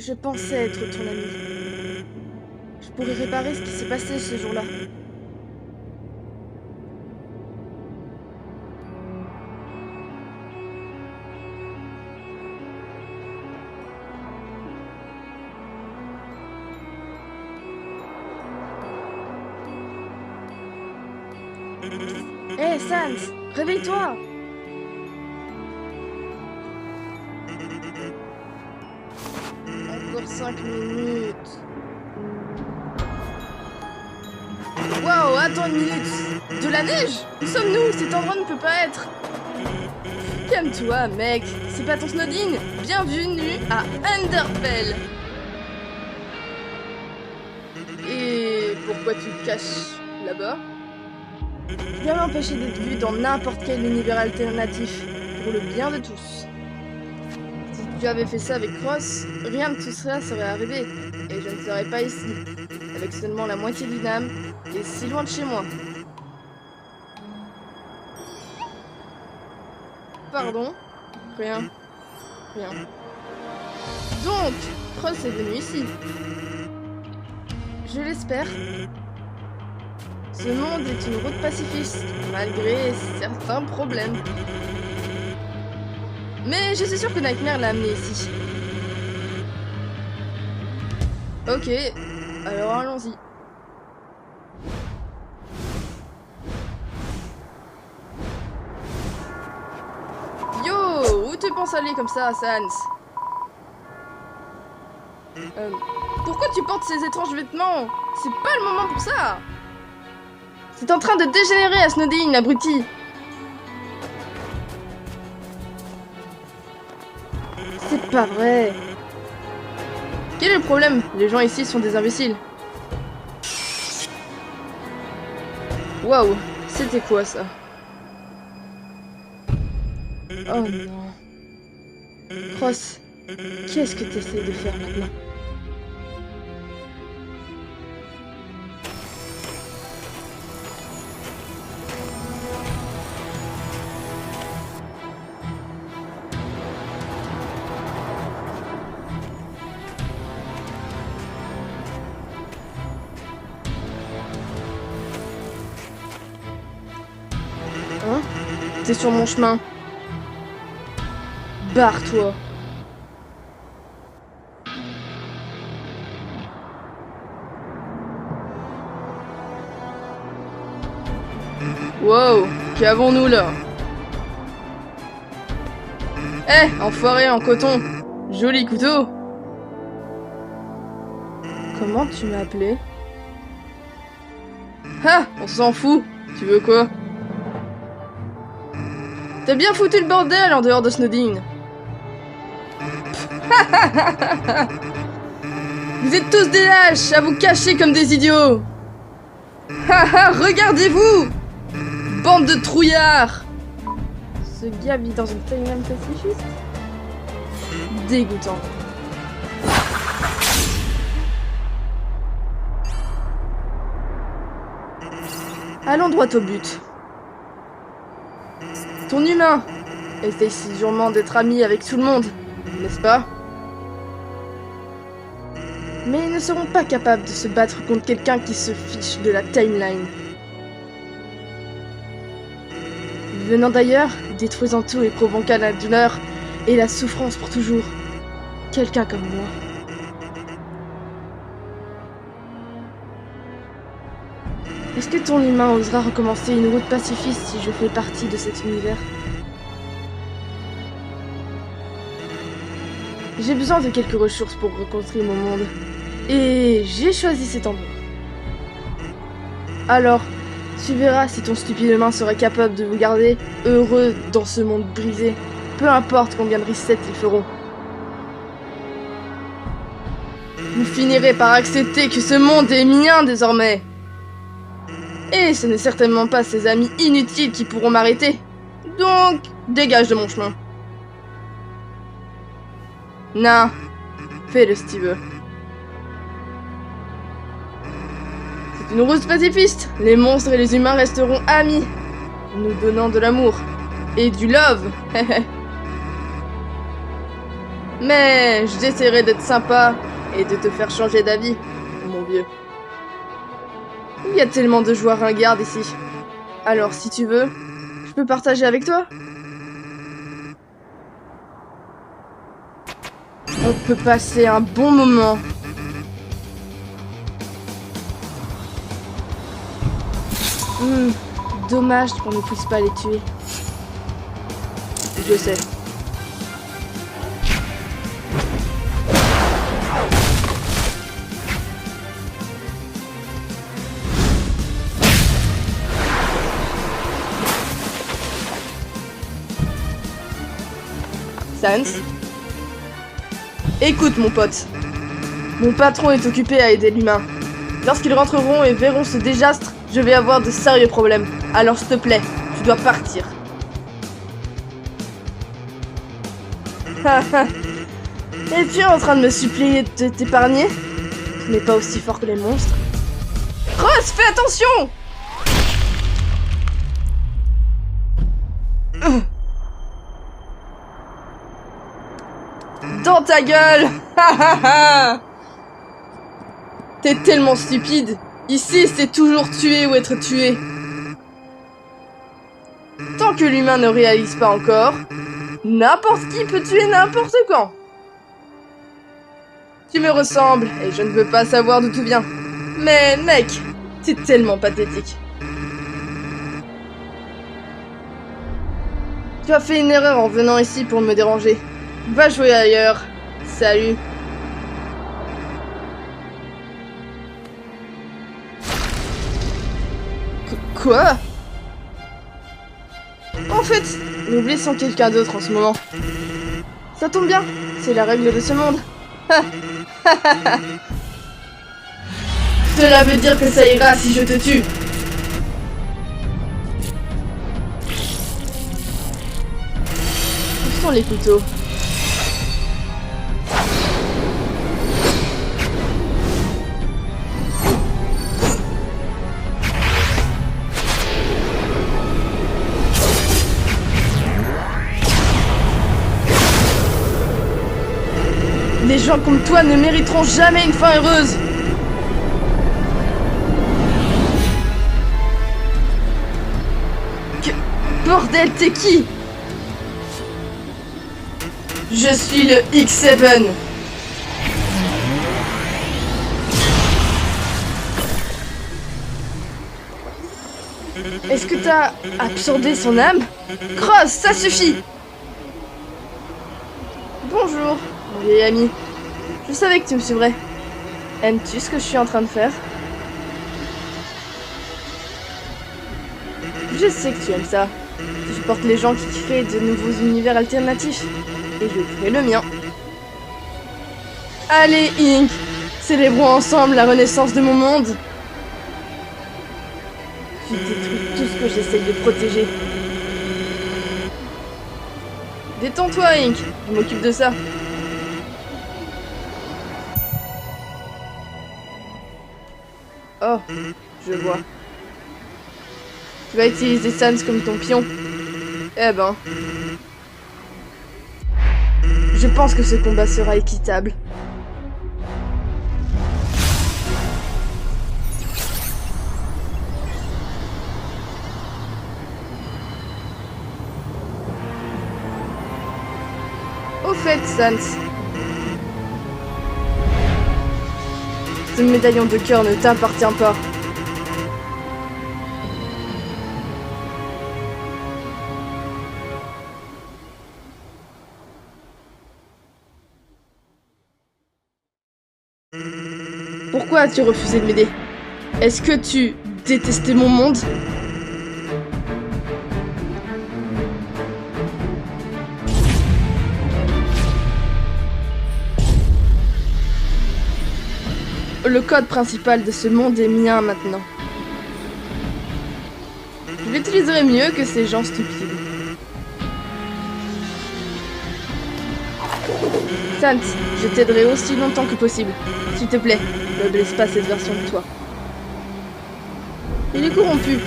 Je pensais être ton ami. Je pourrais réparer ce qui s'est passé ce jour-là. Hé, Sans, réveille-toi! Encore 5 minutes. Waouh, attends une minute. De la neige? Où sommes-nous? Cet endroit ne peut pas être. Calme-toi, mec. C'est pas ton Snowdin. Bienvenue à Underfell. Et pourquoi tu te caches là-bas? Viens m'empêcher d'être vu dans n'importe quel univers alternatif, pour le bien de tous. Si tu avais fait ça avec Cross, rien de tout cela serait arrivé, et je ne serais pas ici, avec seulement la moitié d'une âme, et si loin de chez moi. Pardon? Rien. Rien. Donc, Cross est venu ici. Je l'espère. Ce monde est une route pacifiste, malgré certains problèmes. Mais je suis sûre que Nightmare l'a amené ici. Ok, alors allons-y. Yo, où tu penses aller comme ça, Sans? Pourquoi tu portes ces étranges vêtements? C'est pas le moment pour ça! C'est en train de dégénérer à Snowdin, abruti! C'est pas vrai! Quel est le problème? Les gens ici sont des imbéciles. Waouh, c'était quoi ça? Oh non. Cross, qu'est-ce que t'essaies de faire maintenant? Hein? T'es sur mon chemin. Barre-toi. Wow, qu'avons-nous là? Eh, enfoiré en coton. Joli couteau. Comment tu m'as appelé? Ah, on s'en fout. Tu veux quoi? T'as bien foutu le bordel en dehors de Snowdin. Vous êtes tous des lâches à vous cacher comme des idiots. Haha, regardez-vous! Bande de trouillards! Ce gars vit dans une timeline pacifiste? Dégoûtant. Allons droit au but. Ton humain essaye si durement d'être ami avec tout le monde, n'est-ce pas? Mais ils ne seront pas capables de se battre contre quelqu'un qui se fiche de la timeline. Venant d'ailleurs, détruisant tout et provoquant la douleur et la souffrance pour toujours. Quelqu'un comme moi. Est-ce que ton humain osera recommencer une route pacifiste si je fais partie de cet univers? J'ai besoin de quelques ressources pour reconstruire mon monde. Et j'ai choisi cet endroit. Alors, tu verras si ton stupide humain sera capable de vous garder heureux dans ce monde brisé. Peu importe combien de resets ils feront. Vous finirez par accepter que ce monde est mien désormais. Et ce n'est certainement pas ces amis inutiles qui pourront m'arrêter. Donc, dégage de mon chemin. Non, fais-le si tu veux. C'est une route pacifiste. Les monstres et les humains resteront amis, nous donnant de l'amour et du love. Mais j'essaierai d'être sympa et de te faire changer d'avis, mon vieux. Il y a tellement de joie ringarde ici. Alors, si tu veux, je peux partager avec toi? On peut passer un bon moment. Dommage qu'on ne puisse pas les tuer. Je sais. Sans. Écoute mon pote. Mon patron est occupé à aider l'humain. Lorsqu'ils rentreront et verront ce désastre, je vais avoir de sérieux problèmes. Alors s'il te plaît, tu dois partir. Es-tu en train de me supplier de t'épargner? Tu n'es pas aussi fort que les monstres. Cross, fais attention! Dans ta gueule! T'es tellement stupide. Ici, c'est toujours tuer ou être tué. Tant que l'humain ne réalise pas encore, n'importe qui peut tuer n'importe quand. Tu me ressembles et je ne veux pas savoir d'où tu viens. Mais mec, t'es tellement pathétique. Tu as fait une erreur en venant ici pour me déranger. Va jouer ailleurs. Salut. Quoi? En fait, nous blessons quelqu'un d'autre en ce moment. Ça tombe bien, c'est la règle de ce monde. Cela veut dire que ça ira si je te tue. Où sont les couteaux? Les gens comme toi ne mériteront jamais une fin heureuse. Bordel, t'es qui? Je suis le X7. Est-ce que t'as absorbé son âme? Cross, ça suffit! Bonjour, mon vieil ami. Je savais que tu me suivrais. Aimes-tu ce que je suis en train de faire? Je sais que tu aimes ça. Tu supportes les gens qui créent de nouveaux univers alternatifs. Et je crée le mien. Allez, Ink! Célébrons ensemble la renaissance de mon monde. Tu détruis tout ce que j'essaye de protéger. Détends-toi, Ink. Je m'occupe de ça. Oh, je vois. Tu vas utiliser Sans comme ton pion. Eh ben. Je pense que ce combat sera équitable. Au fait, Sans. Ce médaillon de cœur ne t'appartient pas. Pourquoi as-tu refusé de m'aider? Est-ce que tu détestais mon monde? Le code principal de ce monde est mien maintenant. Je l'utiliserai mieux que ces gens stupides. Sans, je t'aiderai aussi longtemps que possible. S'il te plaît, ne blesse pas cette version de toi. Il est corrompu,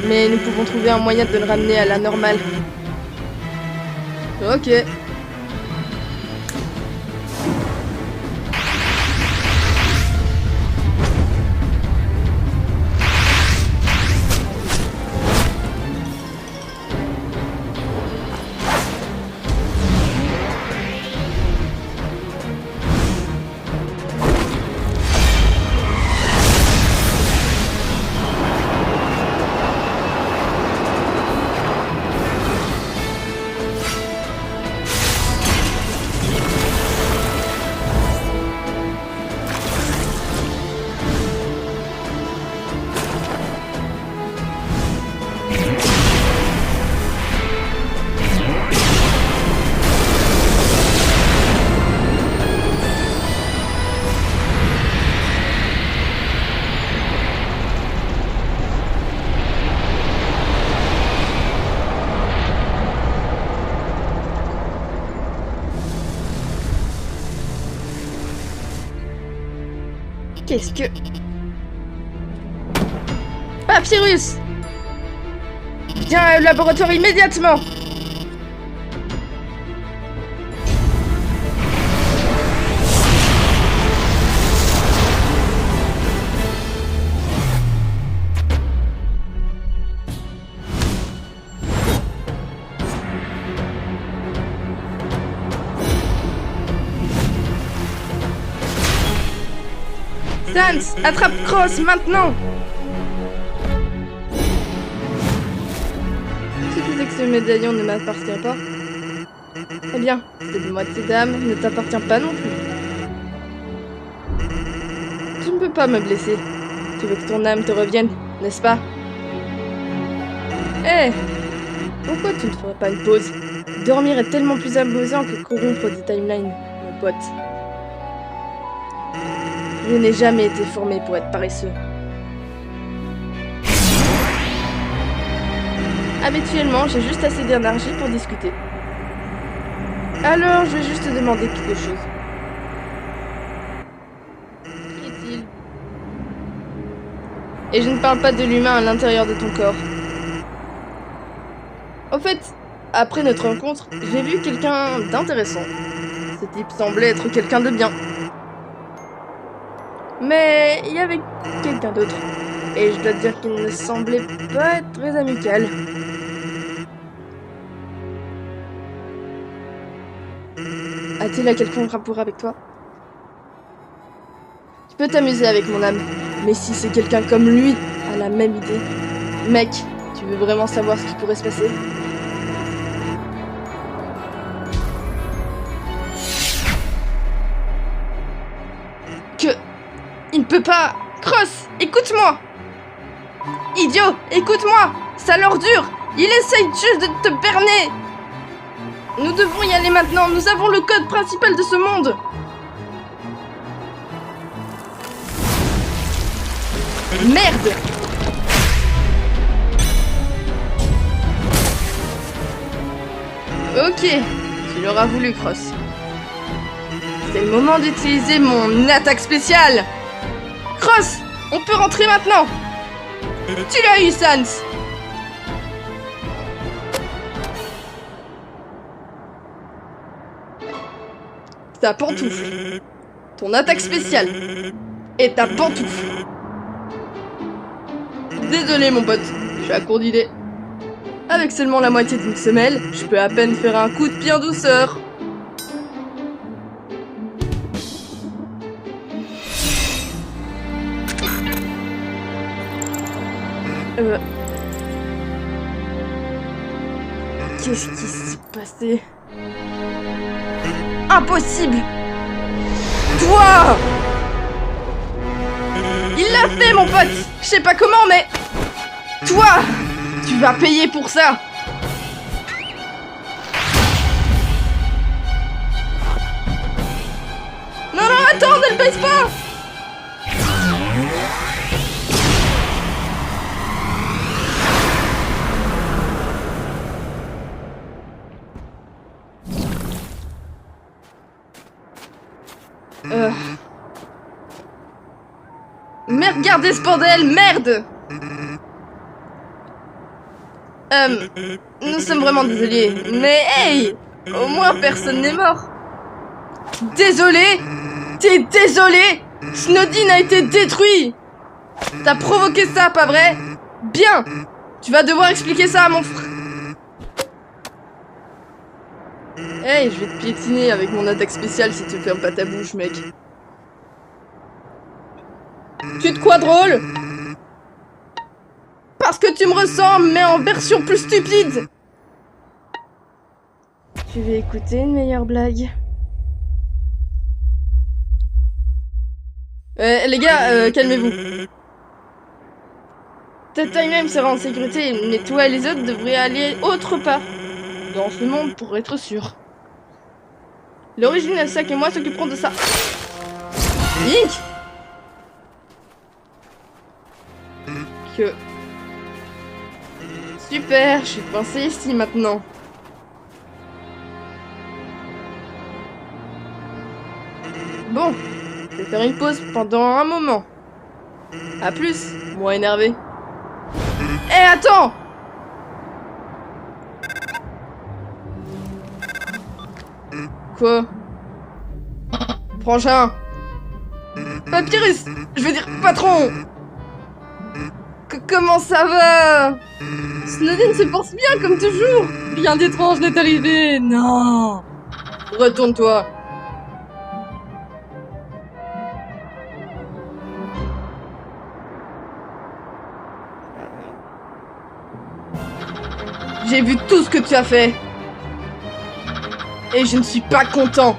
mais nous pouvons trouver un moyen de le ramener à la normale. Ok. Qu'est-ce que... Papyrus! Viens au laboratoire immédiatement! Sans, attrape Cross maintenant! Si tu sais que ce médaillon ne m'appartient pas, eh bien, cette moitié d'âme ne t'appartient pas non plus. Tu ne peux pas me blesser. Tu veux que ton âme te revienne, n'est-ce pas? Eh! Pourquoi tu ne ferais pas une pause? Dormir est tellement plus amusant que corrompre des timelines, mon pote. Je n'ai jamais été formé pour être paresseux. Habituellement, j'ai juste assez d'énergie pour discuter. Alors, je vais juste te demander quelque chose. Qui est-il? Et je ne parle pas de l'humain à l'intérieur de ton corps. Au fait, après notre rencontre, j'ai vu quelqu'un d'intéressant. Ce type semblait être quelqu'un de bien. Mais il y avait quelqu'un d'autre. Et je dois te dire qu'il ne semblait pas être très amical. A-t-il quelconque rapport avec toi? Tu peux t'amuser avec mon âme. Mais si c'est quelqu'un comme lui a la même idée... Mec, tu veux vraiment savoir ce qui pourrait se passer? Il ne peut pas... Cross, écoute-moi! Idiot, écoute-moi! Ça l'ordure! Il essaye juste de te berner! Nous devons y aller maintenant, nous avons le code principal de ce monde! Merde! Ok, tu l'auras voulu, Cross. C'est le moment d'utiliser mon attaque spéciale! Cross, on peut rentrer maintenant. Tu l'as eu, Sans. Ta pantoufle. Ton attaque spéciale. Et ta pantoufle. Désolé, mon pote. Je suis à court d'idées. Avec seulement la moitié d'une semelle, je peux à peine faire un coup de pied en douceur. Qu'est-ce qui s'est passé? Impossible! Toi! Il l'a fait, mon pote! Je sais pas comment, mais... Toi! Tu vas payer pour ça! Non, non, attends, ne le baisse pas! Merde, regardez ce bordel, merde! Nous sommes vraiment désolés, mais hey! Au moins personne n'est mort. Désolé? T'es désolé? Snowdin a été détruit! T'as provoqué ça, pas vrai? Bien! Tu vas devoir expliquer ça à mon frère. Hey, je vais te piétiner avec mon attaque spéciale si tu fermes pas ta bouche, mec. Tu te crois drôle? Parce que tu me ressembles, mais en version plus stupide. Je vais écouter une meilleure blague. Les gars, calmez-vous. Ta timeline sera en sécurité, mais toi et les autres devraient aller autre part dans ce monde pour être sûr. L'original Sac et moi s'occuperons de ça. Link! Que... Super, je suis coincé ici maintenant. Bon, vais faire une pause pendant un moment. A plus, moi énervé. Eh, attends! Quoi? Frangin! Papyrus! Je veux dire, patron! Comment ça va? Snowden se porte bien comme toujours! Rien d'étrange n'est arrivé, non! Retourne-toi! J'ai vu tout ce que tu as fait! Et je ne suis pas content!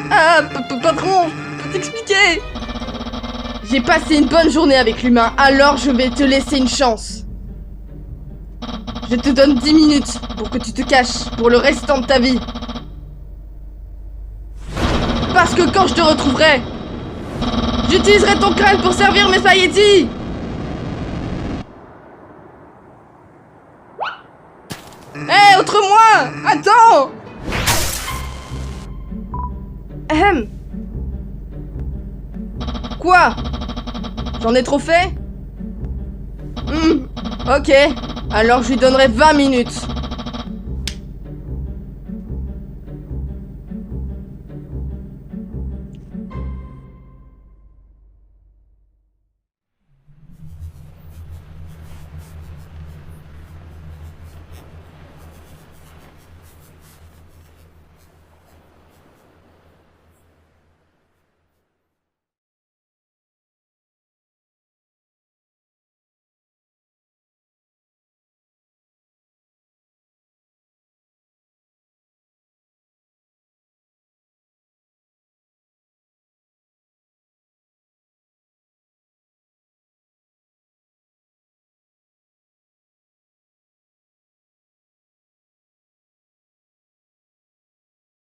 Ah, patron! Je peux t'expliquer! J'ai passé une bonne journée avec l'humain, alors je vais te laisser une chance. Je te donne 10 minutes pour que tu te caches pour le restant de ta vie. Parce que quand je te retrouverai, j'utiliserai ton crâne pour servir mes spaghettis. Hé, autre moi! Attends! Quoi? J'en ai trop fait? Ok, alors je lui donnerai 20 minutes.